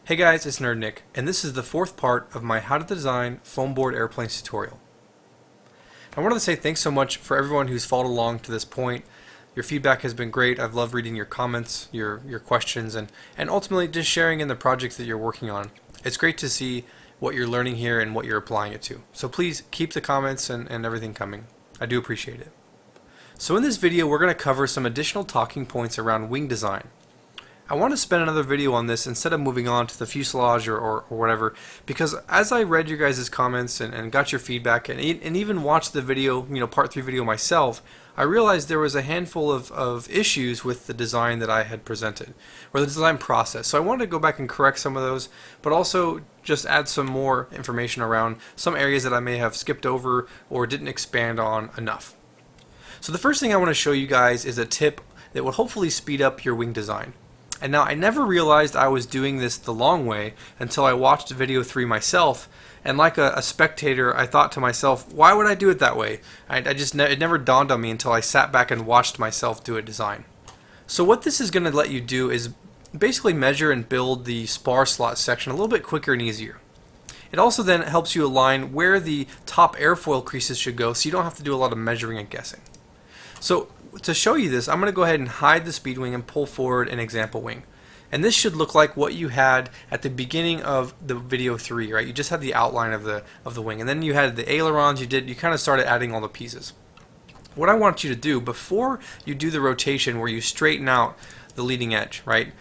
Hey guys, it's nerdnic, and this is the fourth part of my How to Design Foam Board Airplanes tutorial. I wanted to say thanks so much for everyone who's followed along to this point. Your feedback has been great. I've loved reading your comments, your questions, and ultimately just sharing in the projects that you're working on. It's great to see what you're learning here and what you're applying it to. So please keep the comments and everything coming. I do appreciate it. So in this video, we're going to cover some additional talking points around wing design. I want to spend another video on this instead of moving on to the fuselage or whatever, because as I read your guys' comments and got your feedback and even watched the video, part 3 video myself, I realized there was a handful of issues with the design that I had presented, or the design process. So I wanted to go back and correct some of those, but also just add some more information around some areas that I may have skipped over or didn't expand on enough. So the first thing I want to show you guys is a tip that will hopefully speed up your wing design. And now I never realized I was doing this the long way until I watched video 3 myself, and like a spectator I thought to myself, why would I do it that way? It never dawned on me until I sat back and watched myself do a design. So what this is going to let you do is basically measure and build the spar slot section a little bit quicker and easier. It also then helps you align where the top airfoil creases should go, so you don't have to do a lot of measuring and guessing. So to show you this, I'm going to go ahead and hide the speed wing and pull forward an example wing. And this should look like what you had at the beginning of the video 3, right? You just had the outline of the wing, and then you had the ailerons. You kind of started adding all the pieces. What I want you to do before you do the rotation, where you straighten out the leading edge, right?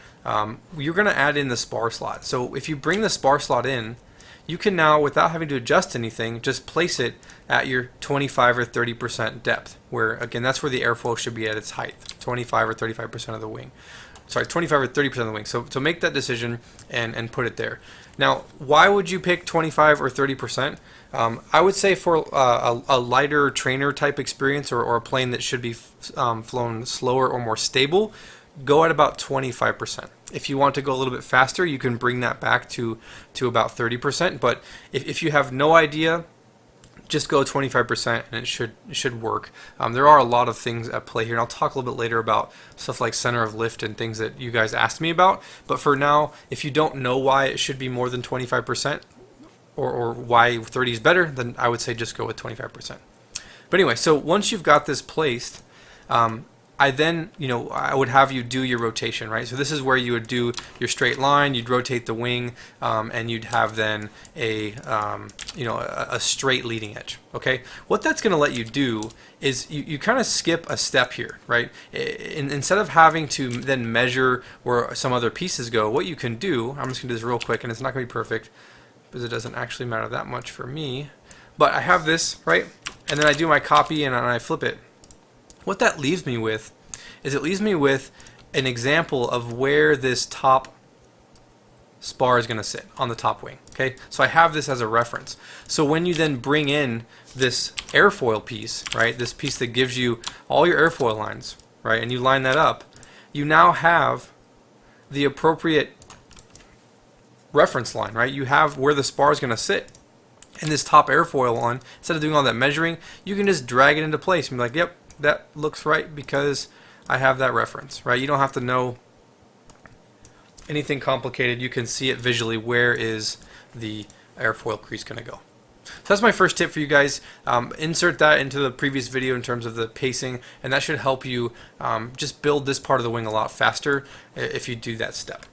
You're going to add in the spar slot. So if you bring the spar slot in, you can now, without having to adjust anything, just place it at your 25 or 30% depth, where again that's where the airfoil should be at its height, 25 or 35% of the wing. Sorry, 25 or 30% of the wing. So make that decision and put it there. Now, why would you pick 25 or 30%? I would say for a lighter trainer type experience, or a plane that should be flown slower or more stable, go at about 25%. If you want to go a little bit faster, you can bring that back to about 30%. But if you have no idea, just go 25% and it should work. There are a lot of things at play here, and I'll talk a little bit later about stuff like center of lift and things that you guys asked me about. But for now, if you don't know why it should be more than 25%, or why 30 is better, then I would say just go with 25%. But anyway, so once you've got this placed, I would have you do your rotation, right? So this is where you would do your straight line, you'd rotate the wing, and you'd have then a straight leading edge, okay? What that's going to let you do is you kind of skip a step here, right? Instead of having to then measure where some other pieces go, what you can do, I'm just going to do this real quick, and it's not going to be perfect, because it doesn't actually matter that much for me, but I have this, right? And then I do my copy and I flip it. What that leaves me with is it leaves me with an example of where this top spar is going to sit on the top wing. Okay, so I have this as a reference. So when you then bring in this airfoil piece, right, this piece that gives you all your airfoil lines, right, and you line that up, you now have the appropriate reference line, right? You have where the spar is going to sit. And this top airfoil on, instead of doing all that measuring, you can just drag it into place and be like, yep, that looks right because I have that reference, right? You don't have to know anything complicated. You can see it visually. Where is the airfoil crease going to go? So that's my first tip for you guys. Insert that into the previous video in terms of the pacing, and that should help you just build this part of the wing a lot faster if you do that step.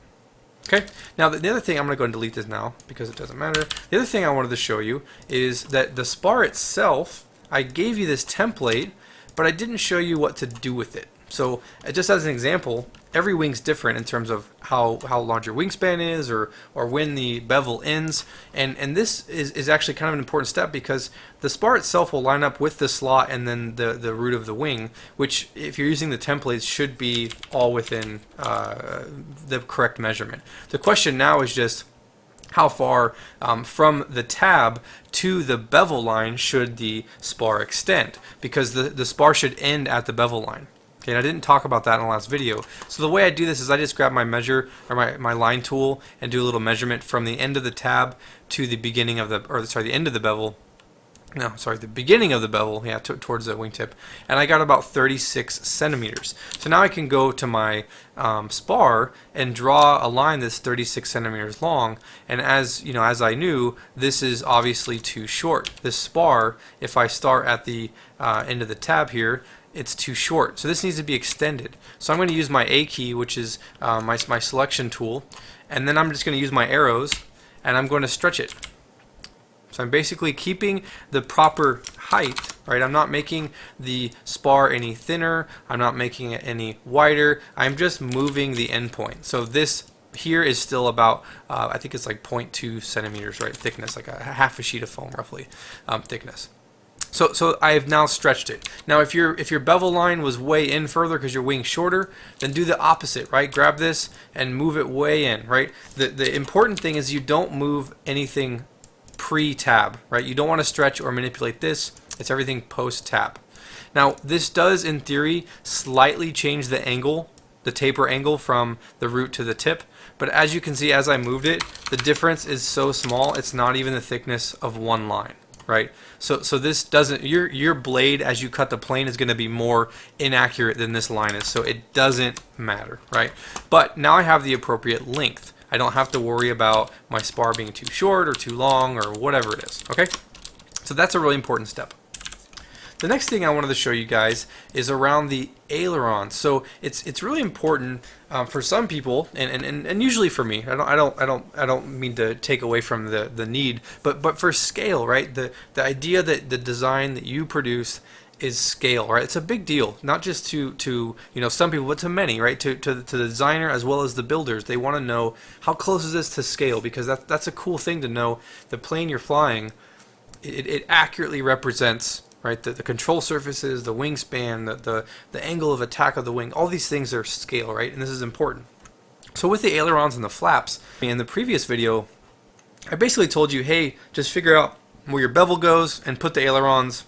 Okay, now the other thing, I'm going to go and delete this now because it doesn't matter. The other thing I wanted to show you is that the spar itself, I gave you this template, but I didn't show you what to do with it. So just as an example, every wing's different in terms of how large your wingspan is, or when the bevel ends, and this is actually kind of an important step, because the spar itself will line up with the slot and then the root of the wing, which if you're using the templates should be all within the correct measurement. The question now is just how far from the tab to the bevel line should the spar extend, because the spar should end at the bevel line. Okay, and I didn't talk about that in the last video. So the way I do this is I just grab my measure, or my line tool, and do a little measurement from the end of the tab to the beginning of the end of the bevel, no, sorry, the beginning of the bevel, yeah, towards the wingtip, and I got about 36 centimeters. So now I can go to my spar and draw a line that's 36 centimeters long, and as you know, as I knew, this is obviously too short. This spar, if I start at the end of the tab here, it's too short. So this needs to be extended. So I'm going to use my A key, which is my selection tool, and then I'm just going to use my arrows, and I'm going to stretch it. So I'm basically keeping the proper height, right? I'm not making the spar any thinner. I'm not making it any wider. I'm just moving the endpoint. So this here is still about, I think it's like 0.2 centimeters, right? Thickness, like a half a sheet of foam, roughly, thickness. So I have now stretched it. Now if your bevel line was way in further because your wing's shorter, then do the opposite, right? Grab this and move it way in, right? The important thing is you don't move anything pre-tab, right? You don't want to stretch or manipulate this. It's everything post-tab. Now this does in theory slightly change the angle, the taper angle from the root to the tip, but as you can see as I moved it, the difference is so small it's not even the thickness of one line, right? So this doesn't, your blade as you cut the plane is going to be more inaccurate than this line is, so it doesn't matter, right? But now I have the appropriate length. I don't have to worry about my spar being too short or too long or whatever it is, okay? So that's a really important step. The next thing I wanted to show you guys is around the aileron. So it's really important for some people, and usually for me. I don't mean to take away from the need, but for scale, right? The idea that the design that you produce is scale, right? It's a big deal, not just to you know, some people, but to many, right? To the designer as well as the builders. They want to know how close is this to scale, because that's a cool thing to know. The plane you're flying, it accurately represents, right, the control surfaces, the wingspan, the angle of attack of the wing. All these things are scale, right? And this is important. So with the ailerons and the flaps, in the previous video, I basically told you, hey, just figure out where your bevel goes and put the ailerons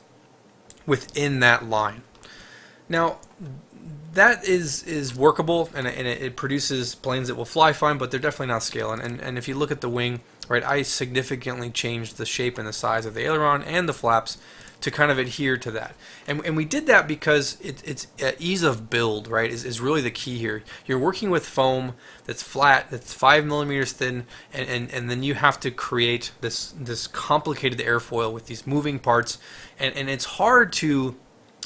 within that line. Now that is workable, and it produces planes that will fly fine, but they're definitely not scale. And if you look at the wing, right, I significantly changed the shape and the size of the aileron and the flaps to kind of adhere to that. And we did that because it's ease of build, right, is really the key here. You're working with foam that's flat, that's 5 millimeters thin, and then you have to create this complicated airfoil with these moving parts, and it's hard to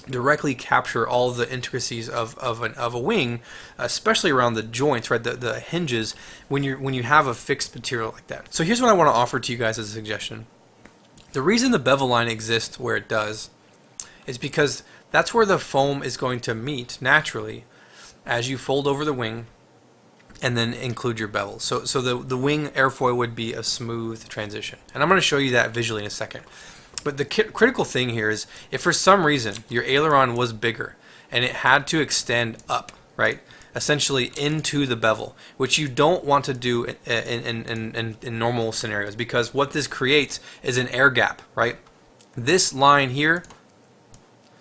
directly capture all the intricacies of a wing, especially around the joints, right, the hinges, when you have a fixed material like that. So here's what I want to offer to you guys as a suggestion. The reason the bevel line exists where it does is because that's where the foam is going to meet naturally as you fold over the wing and then include your bevel. So the wing airfoil would be a smooth transition. And I'm going to show you that visually in a second. But the critical thing here is, if for some reason your aileron was bigger and it had to extend up, right, essentially into the bevel, which you don't want to do in normal scenarios, because what this creates is an air gap, right? This line here,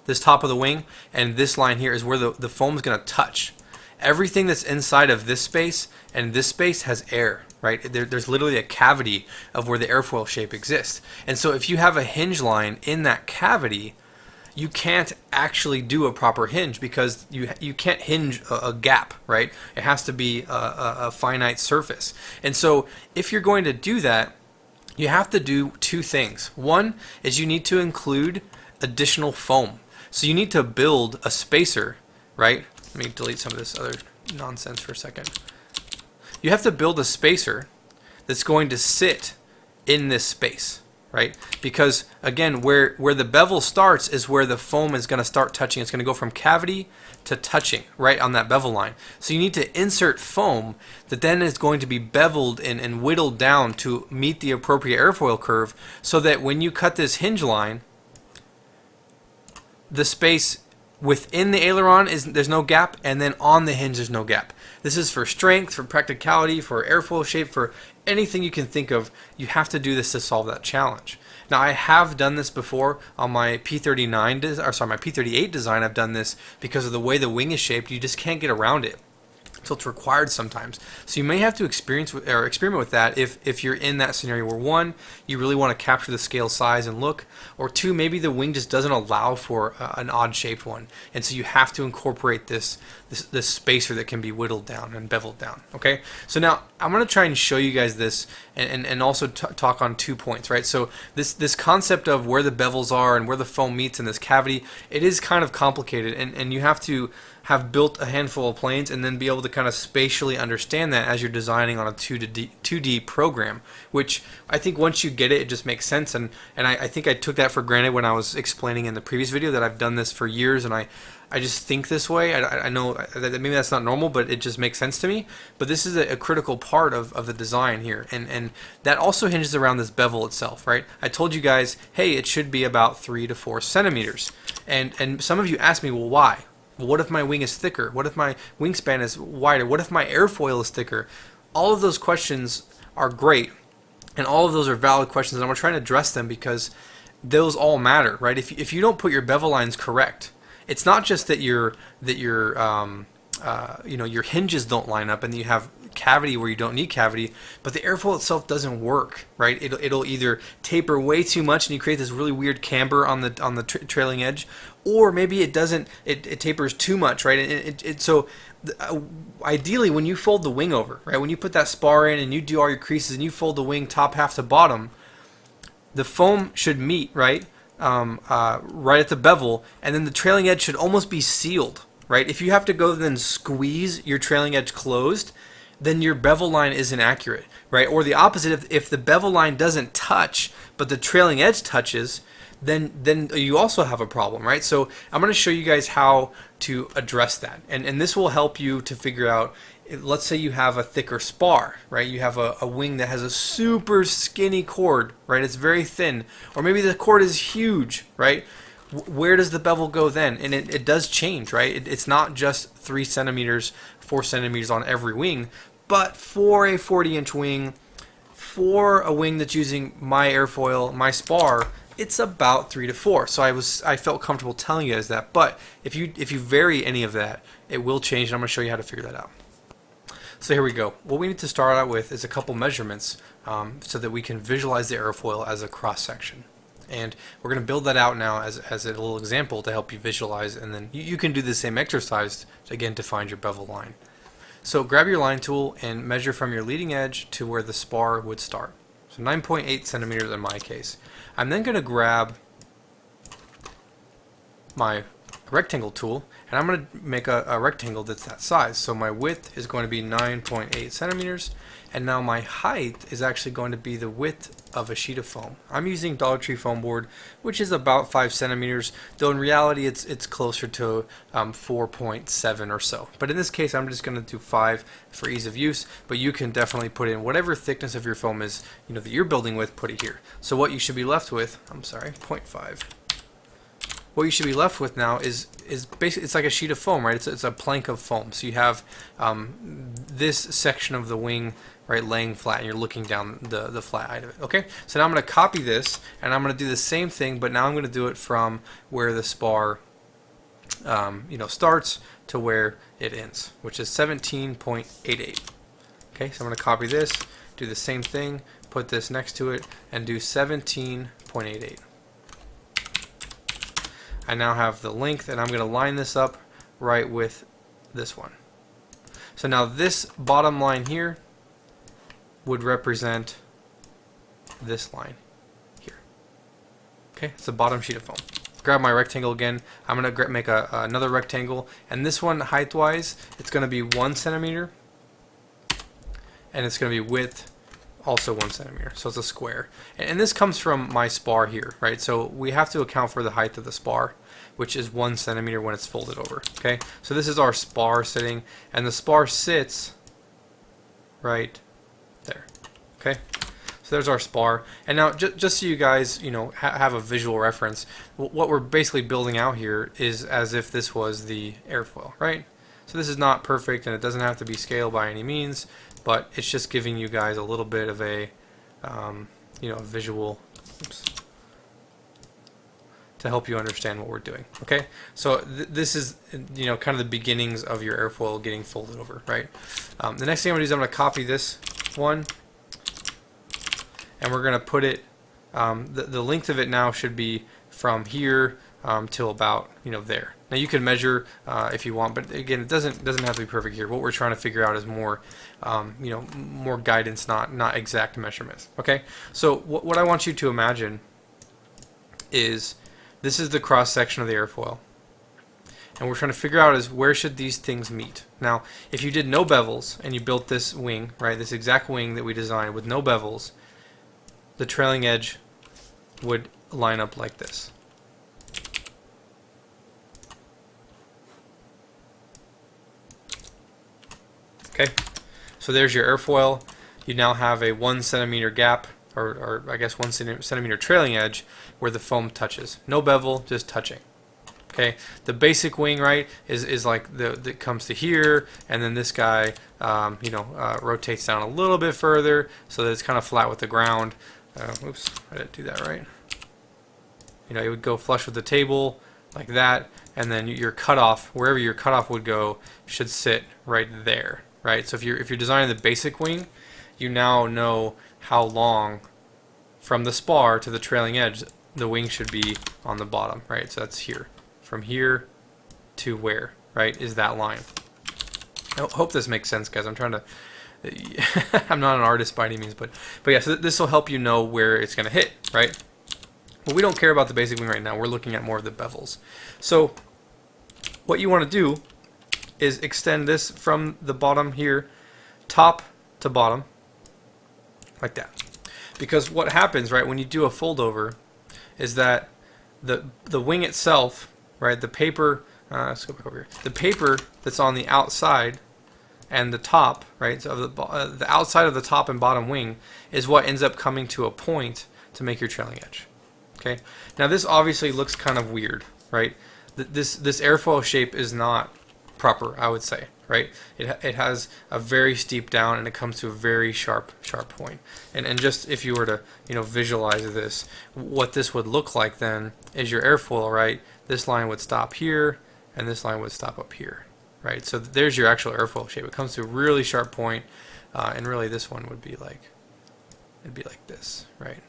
this top of the wing, and this line here is where the foam is going to touch. Everything that's inside of this space and this space has air, right? There's literally a cavity of where the airfoil shape exists. And so if you have a hinge line in that cavity, you can't actually do a proper hinge, because you can't hinge a gap, right? It has to be a finite surface. And so if you're going to do that, you have to do two things. One is you need to include additional foam. So you need to build a spacer, right? Let me delete some of this other nonsense for a second. You have to build a spacer that's going to sit in this space, right? Because again, where the bevel starts is where the foam is going to start touching. It's going to go from cavity to touching right on that bevel line. So you need to insert foam that then is going to be beveled and whittled down to meet the appropriate airfoil curve, so that when you cut this hinge line, the space within the aileron there's no gap, and then on the hinge there's no gap. This is for strength, for practicality, for airfoil shape, for anything you can think of. You have to do this to solve that challenge. Now I have done this before on my my P38 design. I've done this because of the way the wing is shaped. You just can't get around it. So it's required sometimes. So you may have to experiment with that if you're in that scenario where one, you really want to capture the scale size and look, or two, maybe the wing just doesn't allow for an odd shaped one, and so you have to incorporate this spacer that can be whittled down and beveled down. Okay, so now I'm going to try and show you guys this and also talk on 2 points, right? So this concept of where the bevels are and where the foam meets in this cavity, it is kind of complicated, and you have to have built a handful of planes and then be able to kind of spatially understand that as you're designing on a 2D program, which I think once you get it, it just makes sense. And I think I took that for granted when I was explaining in the previous video that I've done this for years, and I just think this way. I know that maybe that's not normal, but it just makes sense to me. But this is a critical part of the design here, and that also hinges around this bevel itself, right? I told you guys, hey, it should be about 3 to 4 centimeters, and some of you asked me, well, why? Well, what if my wing is thicker? What if my wingspan is wider? What if my airfoil is thicker? All of those questions are great, and all of those are valid questions, and I'm going to try and address them because those all matter, right? If you don't put your bevel lines correct, it's not just that your hinges don't line up and you have cavity where you don't need cavity, but the airfoil itself doesn't work, right? It'll either taper way too much and you create this really weird camber on the trailing edge, or maybe it doesn't. It tapers too much, right? So ideally, when you fold the wing over, right, when you put that spar in and you do all your creases and you fold the wing top half to bottom, the foam should meet right at the bevel, and then the trailing edge should almost be sealed, right? If you have to go then squeeze your trailing edge closed, then your bevel line isn't accurate, right? Or the opposite, if the bevel line doesn't touch but the trailing edge touches, then you also have a problem, right? So I'm going to show you guys how to address that, and this will help you to figure out. Let's say you have a thicker spar, right? You have a wing that has a super skinny cord, right? It's very thin, or maybe the cord is huge, right? Where does the bevel go then? And it does change, right? It's not just 3 centimeters, 4 centimeters on every wing, but for a 40-inch wing, for a wing that's using my airfoil, my spar, it's about 3 to 4. So I felt comfortable telling you guys that. But if you vary any of that, it will change, and I'm going to show you how to figure that out. So here we go. What we need to start out with is a couple measurements so that we can visualize the airfoil as a cross section. And we're going to build that out now as a little example to help you visualize, and then you can do the same exercise again to find your bevel line. So grab your line tool and measure from your leading edge to where the spar would start. So 9.8 centimeters in my case. I'm then going to grab my rectangle tool, and I'm going to make a rectangle that's that size. So my width is going to be 9.8 centimeters, and now my height is actually going to be the width of a sheet of foam. I'm using Dollar Tree foam board, which is about 5 centimeters, though in reality it's closer to 4.7 or so. But in this case, I'm just going to do 5 for ease of use, but you can definitely put in whatever thickness of your foam is, that you're building with, put it here. So what you should be left with, 0.5. What you should be left with now is basically, it's like a sheet of foam, right? It's a plank of foam. So you have this section of the wing, right, laying flat, and you're looking down the flat height of it. Okay, so now I'm going to copy this, and I'm going to do the same thing, but now I'm going to do it from where the spar starts to where it ends, which is 17.88. Okay, so I'm going to copy this, do the same thing, put this next to it, and do 17.88. I now have the length, and I'm going to line this up right with this one. So now this bottom line here would represent this line here. Okay, it's the bottom sheet of foam. Grab my rectangle again. I'm going to make another rectangle, and this one height-wise, it's going to be 1 centimeter, and it's going to be width also 1 centimeter, so it's a square. And this comes from my spar here, right? So we have to account for the height of the spar, which is 1 centimeter when it's folded over. Okay, so this is our spar sitting, and the spar sits right there. Okay, so there's our spar. And now just so you guys have a visual reference, what we're basically building out here is as if this was the airfoil, right? So this is not perfect, and it doesn't have to be scaled by any means, but it's just giving you guys a little bit of a visual, to help you understand what we're doing. Okay, so this is kind of the beginnings of your airfoil getting folded over, right? The next thing I'm going to do is I'm going to copy this one, and we're going to put it. The length of it now should be from here till about there. Now you can measure if you want, but again, it doesn't have to be perfect here. What we're trying to figure out is more more guidance, not exact measurements. Okay, so what I want you to imagine is this is the cross section of the airfoil, and we're trying to figure out is where should these things meet. Now, if you did no bevels and you built this wing, right, this exact wing that we designed with no bevels, the trailing edge would line up like this. Okay, so there's your airfoil. You now have a 1 centimeter gap, or I guess 1 centimeter trailing edge where the foam touches. No bevel, just touching. Okay, the basic wing, right, is like that comes to here, and then this guy, rotates down a little bit further so that it's kind of flat with the ground. Oops, I didn't do that right. It would go flush with the table like that, and then your cutoff, wherever your cutoff would go, should sit right there. Right, so if you're designing the basic wing, you now know how long from the spar to the trailing edge the wing should be on the bottom. Right, so that's here, from here to where, right, is that line. I hope this makes sense, guys. I'm trying to. I'm not an artist by any means, but yeah. So this will help you know where it's going to hit, right? But we don't care about the basic wing right now. We're looking at more of the bevels. So what you want to do is extend this from the bottom here, top to bottom, like that. Because what happens, right, when you do a fold over, is that the wing itself, right, the paper, let's go back over here. The paper that's on the outside and the top, right, so the outside of the top and bottom wing is what ends up coming to a point to make your trailing edge. Okay. Now this obviously looks kind of weird, right? This airfoil shape is not proper, I would say, right? It has a very steep down, and it comes to a very sharp point. And just if you were to visualize this, what this would look like then is your airfoil, right? This line would stop here, and this line would stop up here, right? So there's your actual airfoil shape. It comes to a really sharp point, and really this one would be like, it'd be like this, right?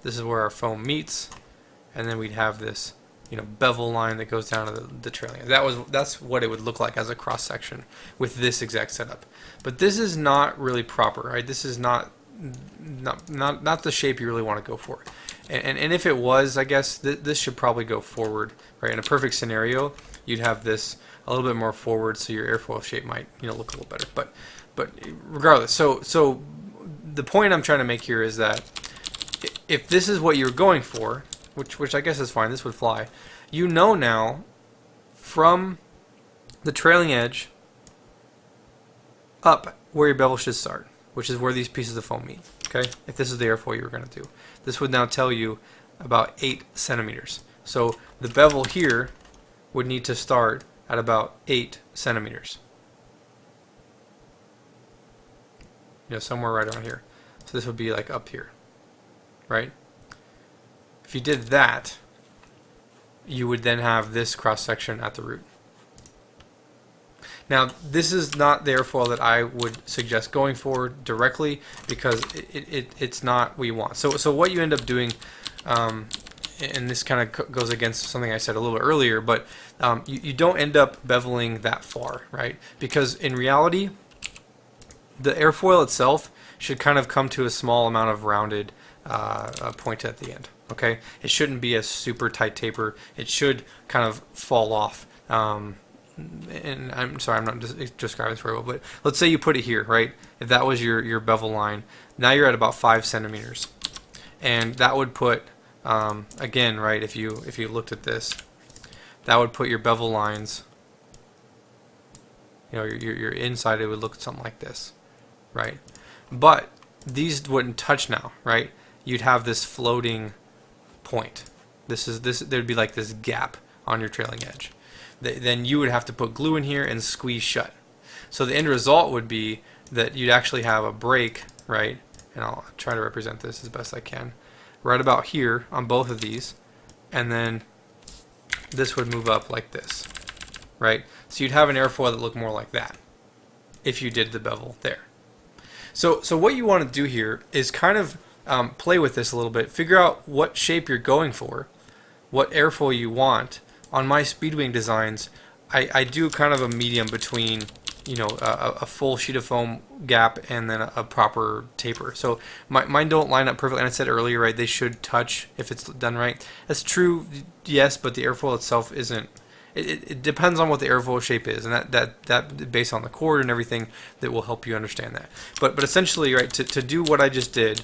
This is where our foam meets, and then we'd have this bevel line that goes down to the trailing. That's what it would look like as a cross section with this exact setup. But this is not really proper, right? This is not the shape you really want to go for. And if it was, I guess this should probably go forward, right? In a perfect scenario, you'd have this a little bit more forward, so your airfoil shape might look a little better. But regardless, so the point I'm trying to make here is that if this is what you're going for, which I guess is fine, this would fly. Now from the trailing edge up where your bevel should start, which is where these pieces of foam meet. Okay, if this is the airfoil you were going to do, this would now tell you about 8 centimeters. So the bevel here would need to start at about 8 centimeters. Somewhere right around here. So this would be like up here, right? If you did that, you would then have this cross section at the root. Now, this is not the airfoil that I would suggest going for directly, because it's not what you want. So what you end up doing, and this kind of goes against something I said a little bit earlier, but you don't end up beveling that far, right? Because in reality, the airfoil itself should kind of come to a small amount of rounded point at the end. Okay, it shouldn't be a super tight taper. It should kind of fall off. And I'm sorry, I'm not describing this very well, but let's say you put it here, right? If that was your bevel line, now you're at about 5 centimeters, and that would put again, right? If you looked at this, that would put your bevel lines. Your inside, it would look something like this, right? But these wouldn't touch now, right? You'd have this floating point. There'd be like this gap on your trailing edge. Then you would have to put glue in here and squeeze shut. So the end result would be that you'd actually have a break, right? And I'll try to represent this as best I can. right about here on both of these, and then this would move up like this, right? So you'd have an airfoil that looked more like that if you did the bevel there. So what you want to do here is kind of play with this a little bit, figure out what shape you're going for, what airfoil you want. On my Speedwing designs, I do kind of a medium between, you know, a full sheet of foam gap and then a proper taper. So mine don't line up perfectly, and I said earlier, right, they should touch if it's done right. That's true, yes, but the airfoil itself isn't. It depends on what the airfoil shape is, and that based on the cord and everything, that will help you understand that. But essentially, right, to do what I just did,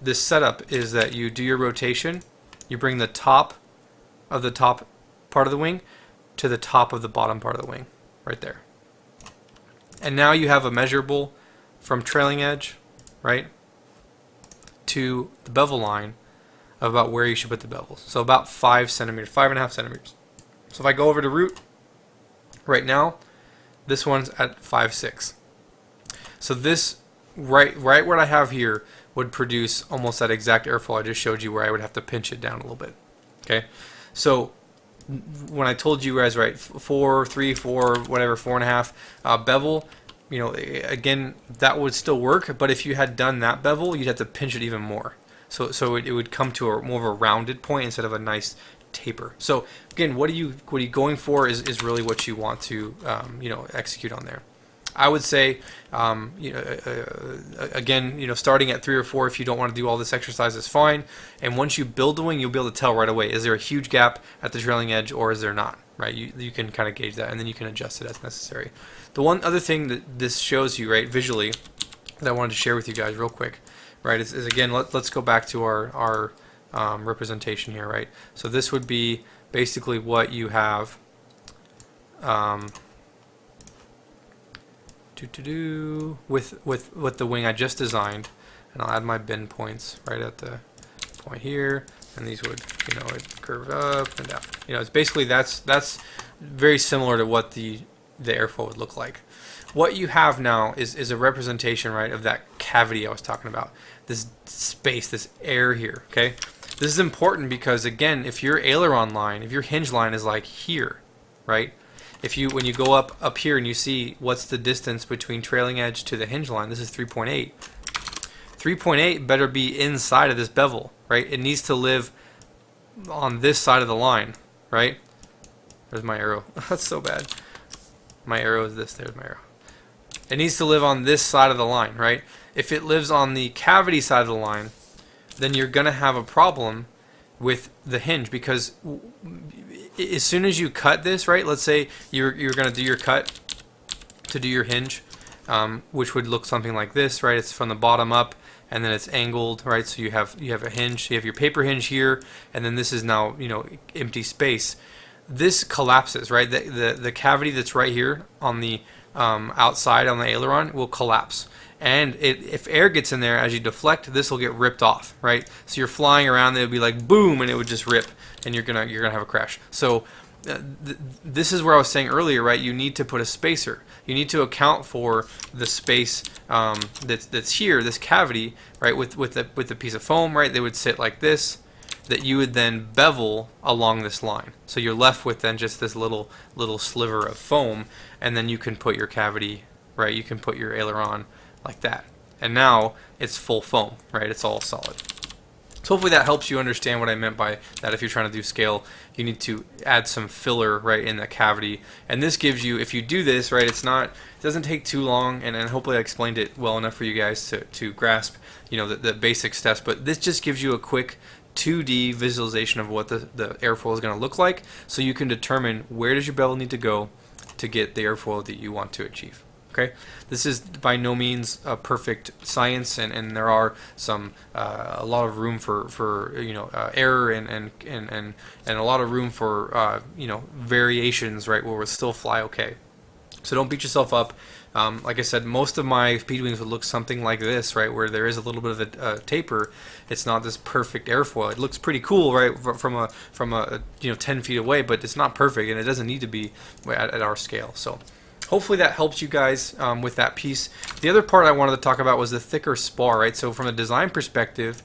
this setup is that you do your rotation, you bring the top of the top part of the wing to the top of the bottom part of the wing, right there. And now you have a measurable from trailing edge, right, to the bevel line of about where you should put the bevels. So about 5 centimeters, 5.5 centimeters. So if I go over to root, right now, this one's at 5.6. So this, right what I have here, would produce almost that exact airfoil I just showed you, where I would have to pinch it down a little bit. Okay, so when I told you guys, right, 4, 3, 4, whatever, 4.5 bevel, you know, again, that would still work, but if you had done that bevel, you'd have to pinch it even more. So it would come to a more of a rounded point instead of a nice taper. So again, what are you going for is really what you want to you know, execute on there. I would say, you know, again, you know, starting at 3 or 4, if you don't want to do all this exercise, is fine. And once you build the wing, you'll be able to tell right away, is there a huge gap at the trailing edge or is there not, right? You can kind of gauge that, and then you can adjust it as necessary. The one other thing that this shows you, right, visually, that I wanted to share with you guys real quick, right, is again, let's go back to our representation here, right? So this would be basically what you have with the wing I just designed, and I'll add my bend points right at the point here, and these would, you know, it curve up and down. You know, it's basically that's very similar to what the airfoil would look like. What you have now is a representation, right, of that cavity I was talking about, this space, this air here. Okay, this is important because, again, if your aileron line, if your hinge line is like here, right, when you go up here and you see what's the distance between trailing edge to the hinge line, this is 3.8. 3.8 better be inside of this bevel, right? It needs to live on this side of the line, right? There's my arrow. That's so bad. My arrow is this. There's my arrow. It needs to live on this side of the line, right? If it lives on the cavity side of the line, then you're going to have a problem with the hinge, because as soon as you cut this, right, let's say you're going to do your cut to do your hinge, which would look something like this, right? It's from the bottom up, and then it's angled, right? So you have a hinge, you have your paper hinge here, and then this is now, you know, empty space. This collapses, right? The cavity that's right here on the outside on the aileron will collapse. And if air gets in there as you deflect, this will get ripped off, right? So you're flying around, it would be like boom, and it would just rip, and you're gonna have a crash. So this is where I was saying earlier, right? You need to put a spacer. You need to account for the space that's here, this cavity, right? With a piece of foam, right? They would sit like this, that you would then bevel along this line. So you're left with then just this little sliver of foam, and then you can put your cavity, right? You can put your aileron like that, and now it's full foam, right? It's all solid. So hopefully that helps you understand what I meant by that. If you're trying to do scale, you need to add some filler right in the cavity, and this gives you, if you do this right, it doesn't take too long, and hopefully I explained it well enough for you guys to grasp, you know, the basic steps. But this just gives you a quick 2D visualization of what the airfoil is going to look like, so you can determine where does your bevel need to go to get the airfoil that you want to achieve. Okay, this is by no means a perfect science, and there are some a lot of room for you know, error and a lot of room for you know, variations, right, where we'll still fly okay. So don't beat yourself up. Like I said, most of my speed wings would look something like this, right, where there is a little bit of a taper. It's not this perfect airfoil. It looks pretty cool, right, from a you know, 10 feet away, but it's not perfect, and it doesn't need to be at our scale. So hopefully that helps you guys with that piece. The other part I wanted to talk about was the thicker spar, right? So from a design perspective,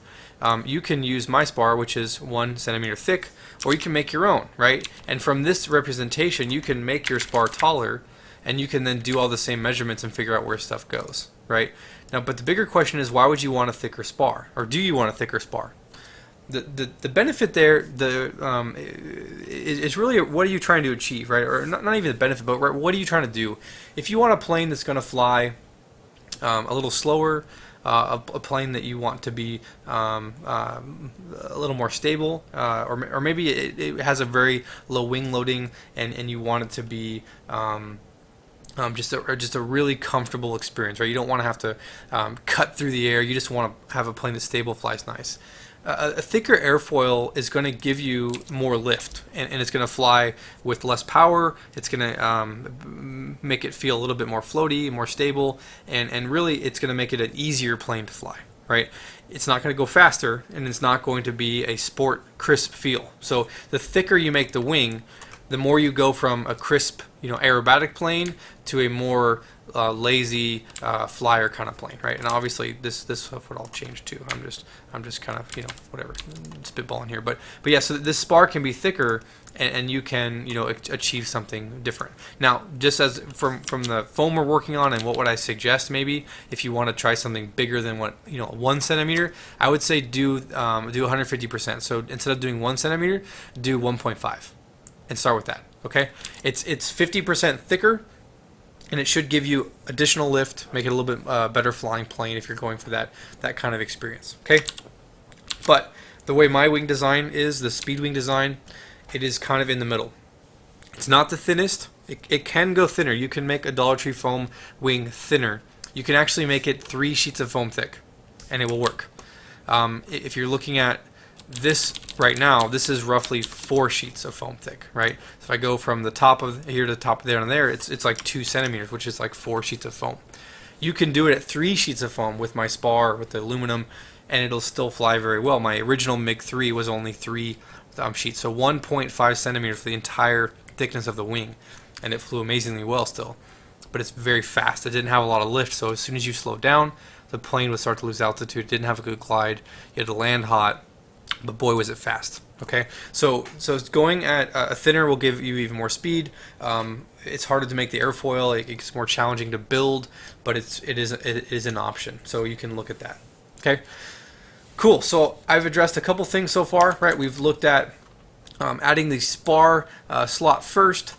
you can use my spar, which is 1 centimeter thick, or you can make your own, right? And from this representation, you can make your spar taller, and you can then do all the same measurements and figure out where stuff goes, right? Now, but the bigger question is, why would you want a thicker spar, or do you want a thicker spar? The benefit there is really, what are you trying to achieve, right? Or not even the benefit, but right, what are you trying to do? If you want a plane that's going to fly a little slower, a plane that you want to be a little more stable, or maybe it has a very low wing loading, and you want it to be just a really comfortable experience, right? You don't want to have to cut through the air. You just want to have a plane that's stable, flies nice. A thicker airfoil is going to give you more lift, and it's going to fly with less power. It's going to make it feel a little bit more floaty, more stable, and really it's going to make it an easier plane to fly, right? It's not going to go faster, and it's not going to be a sport crisp feel. So the thicker you make the wing, the more you go from a crisp, aerobatic plane to a more lazy flyer kind of plane, right? And obviously this stuff would all change too. I'm just kind of whatever, spitballing here, but yeah. So this spar can be thicker, and you can achieve something different. Now, just as from the foam we're working on, and what would I suggest maybe if you want to try something bigger than 1 centimeter, I would say do 150%. So instead of doing 1 centimeter, do 1.5, and start with that. Okay, it's 50% thicker, and it should give you additional lift, make it a little bit better flying plane if you're going for that kind of experience. Okay, but the way my wing design is, the speed wing design, it is kind of in the middle. It's not the thinnest. It can go thinner. You can make a Dollar Tree foam wing thinner. You can actually make it 3 sheets of foam thick, and it will work. If you're looking at this right now, this is roughly 4 sheets of foam thick, right? So if I go from the top of here to the top of there and there, it's like 2 centimeters, which is like 4 sheets of foam. You can do it at 3 sheets of foam with my spar, with the aluminum, and it'll still fly very well. My original MiG-3 was only 3 sheets, so 1.5 centimeters for the entire thickness of the wing, and it flew amazingly well still. But it's very fast. It didn't have a lot of lift, so as soon as you slow down, the plane would start to lose altitude. It didn't have a good glide. You had to land hot. But boy, was it fast. Okay, so going at a thinner will give you even more speed. It's harder to make the airfoil. It's more challenging to build, but it is an option. So you can look at that. Okay, cool. So I've addressed a couple things so far. Right, we've looked at adding the spar slot first.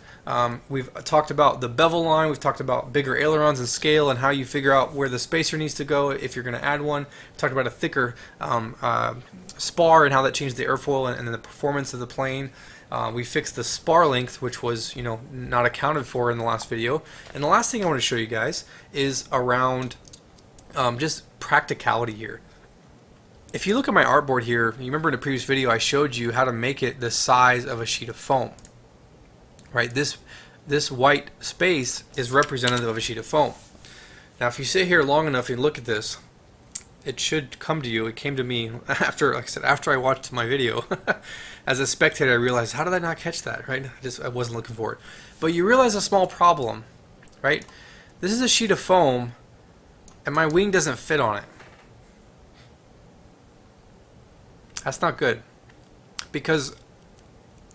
We've talked about the bevel line. We've talked about bigger ailerons and scale, and how you figure out where the spacer needs to go if you're going to add one. We talked about a thicker spar and how that changed the airfoil and the performance of the plane. We fixed the spar length, which was not accounted for in the last video. And the last thing I want to show you guys is around just practicality here. If you look at my artboard here, you remember in a previous video I showed you how to make it the size of a sheet of foam. Right, this white space is representative of a sheet of foam. Now, if you sit here long enough and look at this, it should come to you. It came to me after, like I said, after I watched my video. As a spectator, I realized, how did I not catch that? Right, I wasn't looking for it. But you realize a small problem, right? This is a sheet of foam, and my wing doesn't fit on it. That's not good, because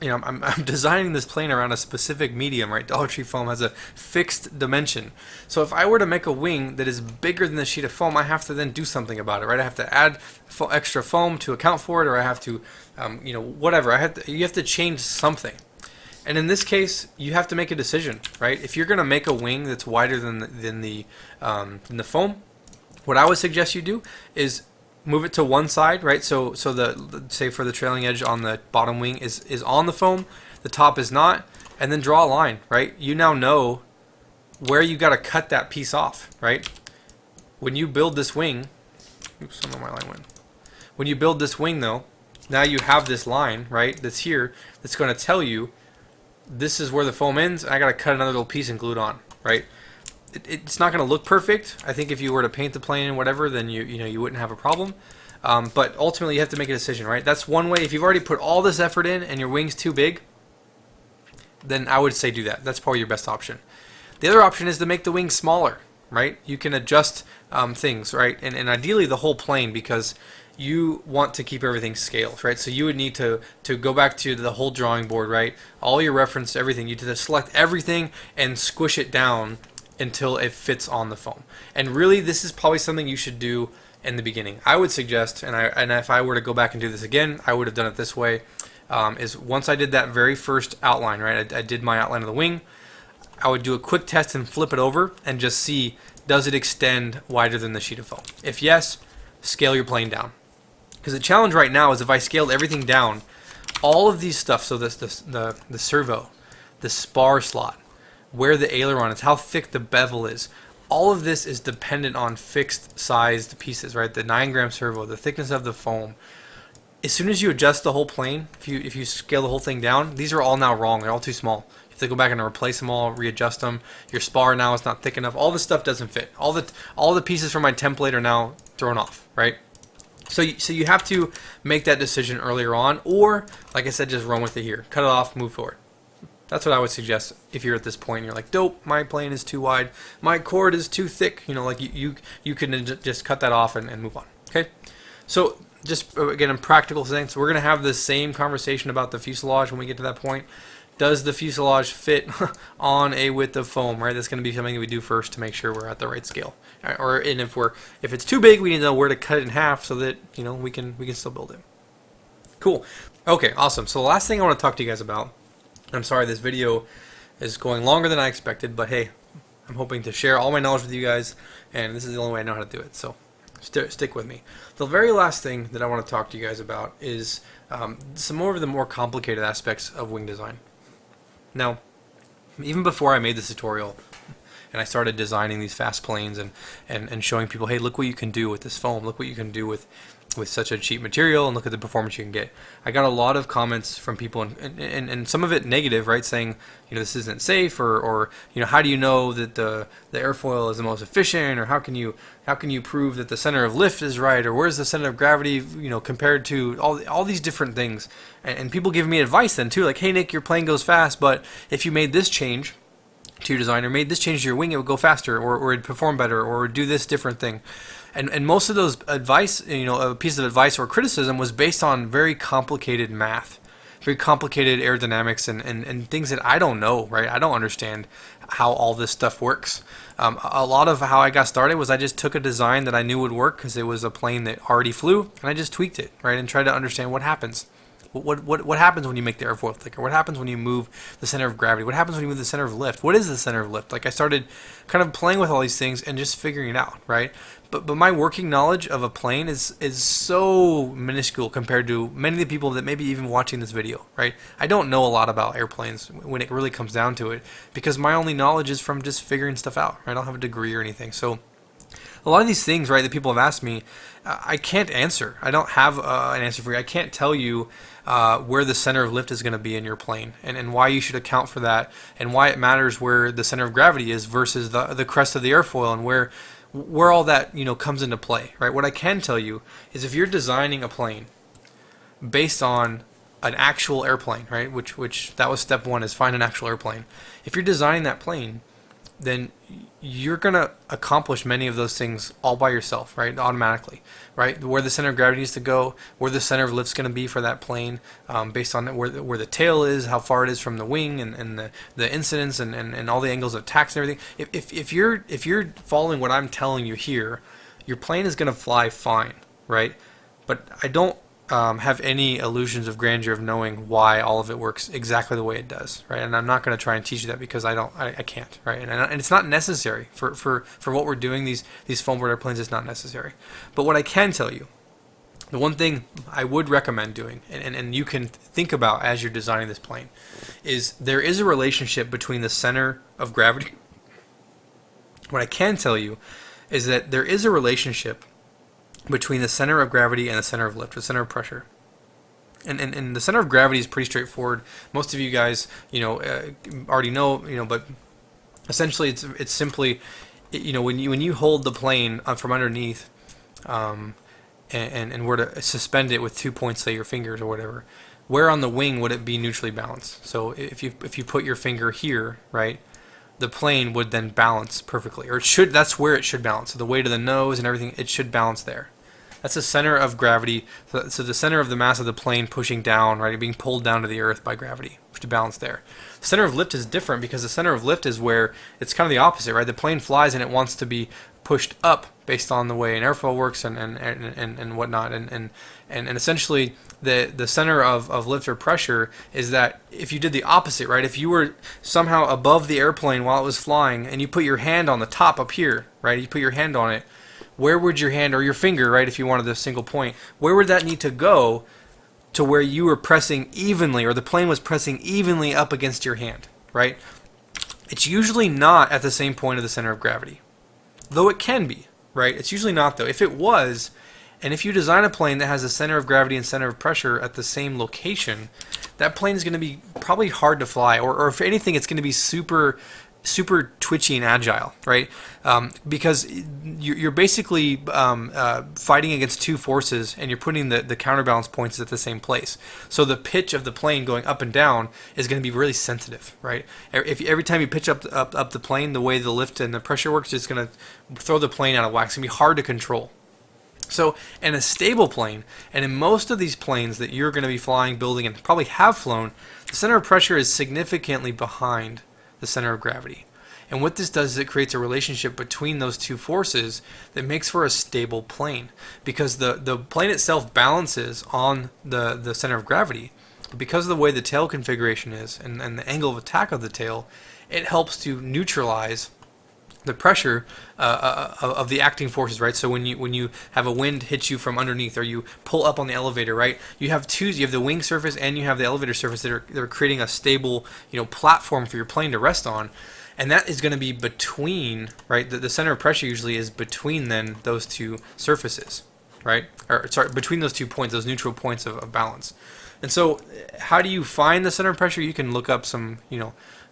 I'm designing this plane around a specific medium, right? Dollar Tree foam has a fixed dimension. So if I were to make a wing that is bigger than the sheet of foam, I have to then do something about it, right? I have to add extra foam to account for it, or I have to, whatever. You have to change something. And in this case, you have to make a decision, right? If you're going to make a wing that's wider than the foam, what I would suggest you do is move it to one side, right? So the say for the trailing edge on the bottom wing is on the foam, the top is not, and then draw a line, right? You now know where you got to cut that piece off, right? When you build this wing, oops, some of my line went. When you build this wing, though, now you have this line, right? That's here. That's going to tell you this is where the foam ends. I got to cut another little piece and glue it on, right? It's not going to look perfect. I think if you were to paint the plane and whatever, then you wouldn't have a problem. But ultimately, you have to make a decision, right? That's one way. If you've already put all this effort in and your wing's too big, then I would say do that. That's probably your best option. The other option is to make the wing smaller, right? You can adjust things, right? And ideally the whole plane, because you want to keep everything scaled, right? So you would need to go back to the whole drawing board, right? All your reference, everything. You need to select everything and squish it down until it fits on the foam. And really, this is probably something you should do in the beginning. I would suggest, and if I were to go back and do this again, I would have done it this way. Is once I did that very first outline, right? I did my outline of the wing. I would do a quick test and flip it over and just see, does it extend wider than the sheet of foam? If yes, scale your plane down. Because the challenge right now is if I scaled everything down, all of these stuff, so the servo, the spar slot, where the aileron is, how thick the bevel is, all of this is dependent on fixed sized pieces, right? The 9-gram servo, the thickness of the foam. As soon as you adjust the whole plane, if you scale the whole thing down, these are all now wrong. They're all too small. You have to go back and replace them all, readjust them. Your spar now is not thick enough. All this stuff doesn't fit. All the pieces from my template are now thrown off, right? So you have to make that decision earlier on, or like I said, just run with it here. Cut it off, move forward. That's what I would suggest if you're at this point and you're like, dope, my plane is too wide, my cord is too thick. You know, like you can just cut that off and move on. Okay, so just again in practical things, we're gonna have the same conversation about the fuselage when we get to that point. Does the fuselage fit on a width of foam, right? That's going to be something that we do first to make sure we're at the right scale. Right? And if it's too big, we need to know where to cut it in half so that, you know, we can still build it. Cool. Okay, awesome. So the last thing I want to talk to you guys about, I'm sorry this video is going longer than I expected, but hey, I'm hoping to share all my knowledge with you guys, and this is the only way I know how to do it. So stick with me. The very last thing that I want to talk to you guys about is some more of the more complicated aspects of wing design. Now, even before I made this tutorial and I started designing these fast planes and showing people, hey, look what you can do with this foam, look what you can do with such a cheap material, and look at the performance you can get. I got a lot of comments from people, and some of it negative, right, saying, you know, this isn't safe, or you know, how do you know that the airfoil is the most efficient, or how can you prove that the center of lift is right, or where's the center of gravity, you know, compared to all these different things. And people give me advice then too, like, hey Nick, your plane goes fast, but if you made this change to your design, or made this change to your wing, it would go faster, or it'd perform better, or do this different thing. And most of those advice, you know, pieces of advice or criticism was based on very complicated math, very complicated aerodynamics, and things that I don't know, right? I don't understand how all this stuff works. A lot of how I got started was I just took a design that I knew would work because it was a plane that already flew, and I just tweaked it, right, and tried to understand what happens. What happens when you make the airfoil thicker? What happens when you move the center of gravity? What happens when you move the center of lift? What is the center of lift? Like, I started kind of playing with all these things and just figuring it out, right? But my working knowledge of a plane is so minuscule compared to many of the people that may be even watching this video, right? I don't know a lot about airplanes when it really comes down to it, because my only knowledge is from just figuring stuff out, right? I don't have a degree or anything. So a lot of these things, right, that people have asked me, I can't answer. I don't have an answer for you. I can't tell you where the center of lift is going to be in your plane, and why you should account for that, and why it matters where the center of gravity is versus the crest of the airfoil, and where all that, you know, comes into play, right? What I can tell you is if you're designing a plane based on an actual airplane, right, which that was step one, is find an actual airplane. If you're designing that plane, then you're going to accomplish many of those things all by yourself, right? Automatically, right? Where the center of gravity needs to go, where the center of lift's going to be for that plane, based on where the tail is, how far it is from the wing, and the incidence, and all the angles of attack and everything. If you're following what I'm telling you here, your plane is going to fly fine, right? But I don't have any illusions of grandeur of knowing why all of it works exactly the way it does, right? And I'm not going to try and teach you that because I can't, right? And it's not necessary for what we're doing. These foam board airplanes, it's not necessary. But what I can tell you, the one thing I would recommend doing, and you can think about as you're designing this plane, is there is a relationship between the center of gravity. What I can tell you is that there is a relationship between the center of gravity and the center of lift, the center of pressure. And the center of gravity is pretty straightforward. Most of you guys, you know, already know, you know, but essentially it's simply, you know, when you hold the plane from underneath, and were to suspend it with 2 points, say your fingers or whatever, where on the wing would it be neutrally balanced? So if you put your finger here, right, the plane would then balance perfectly, or it should. That's where it should balance. So the weight of the nose and everything, it should balance there. That's the center of gravity. So the center of the mass of the plane pushing down, right, being pulled down to the earth by gravity to balance there. The center of lift is different because the center of lift is where it's kind of the opposite, right? The plane flies and it wants to be pushed up based on the way an airfoil works and whatnot. And essentially the center of lift or pressure is that if you did the opposite, right? If you were somehow above the airplane while it was flying and you put your hand on the top up here, right? You put your hand on it, where would your hand or your finger, right, if you wanted a single point, where would that need to go to where you were pressing evenly, or the plane was pressing evenly up against your hand, right? It's usually not at the same point of the center of gravity, though it can be, right? It's usually not, though. If it was, and if you design a plane that has a center of gravity and center of pressure at the same location, that plane is going to be probably hard to fly, or if anything, it's going to be super twitchy and agile, right? Because you're basically fighting against two forces, and you're putting the counterbalance points at the same place. So the pitch of the plane going up and down is going to be really sensitive, right? If every time you pitch up the plane, the way the lift and the pressure works, it's going to throw the plane out of whack. It's going to be hard to control. So in a stable plane, and in most of these planes that you're going to be flying, building, and probably have flown, the center of pressure is significantly behind the center of gravity. And what this does is it creates a relationship between those two forces that makes for a stable plane, because the plane itself balances on the center of gravity, but because of the way the tail configuration is and the angle of attack of the tail, it helps to neutralize the pressure of the acting forces, right? So when you have a wind hit you from underneath, or you pull up on the elevator, right? You have the wing surface and you have the elevator surface that are creating a stable, platform for your plane to rest on, and that is going to be between, right? The center of pressure usually is between then those two surfaces, right? Or sorry, between those 2 points, those neutral points of balance. And so, how do you find the center of pressure? You can look up some,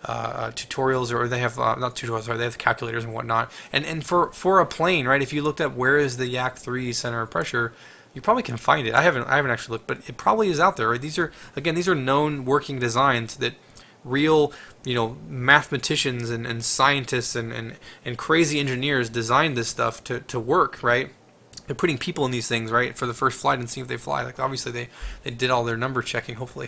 tutorials, or they have not tutorials, sorry, they have calculators and whatnot. And for a plane, right? If you looked up where is the Yak 3 center of pressure, you probably can find it. I haven't actually looked, but it probably is out there, right? These are known working designs that real, mathematicians and scientists and crazy engineers designed this stuff to work, right? They're putting people in these things, right, for the first flight and seeing if they fly. Like, obviously they did all their number checking, hopefully.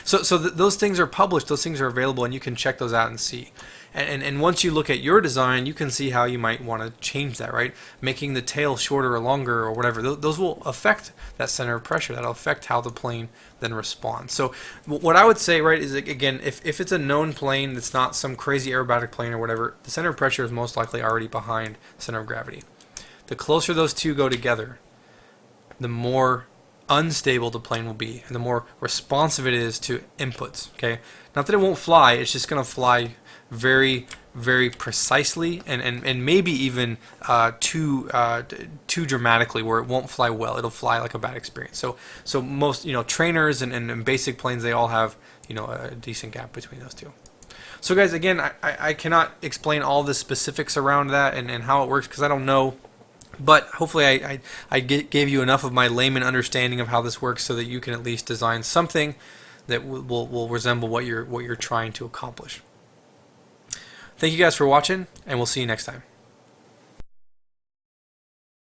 so those things are published, those things are available, and you can check those out and see. And once you look at your design, you can see how you might want to change that, right? Making the tail shorter or longer or whatever. Those will affect that center of pressure. That'll affect how the plane then responds. So what I would say, right, is, again, if it's a known plane that's not some crazy aerobatic plane or whatever, the center of pressure is most likely already behind the center of gravity. The closer those two go together, the more unstable the plane will be, and the more responsive it is to inputs, okay? Not that it won't fly, it's just going to fly very, very precisely, and maybe even too dramatically, where it won't fly well. It'll fly like a bad experience. So most, trainers and basic planes, they all have, a decent gap between those two. So guys, again, I cannot explain all the specifics around that and how it works, because I don't know. But hopefully I gave you enough of my layman understanding of how this works so that you can at least design something that will resemble what you're trying to accomplish. Thank you guys for watching, and we'll see you next time.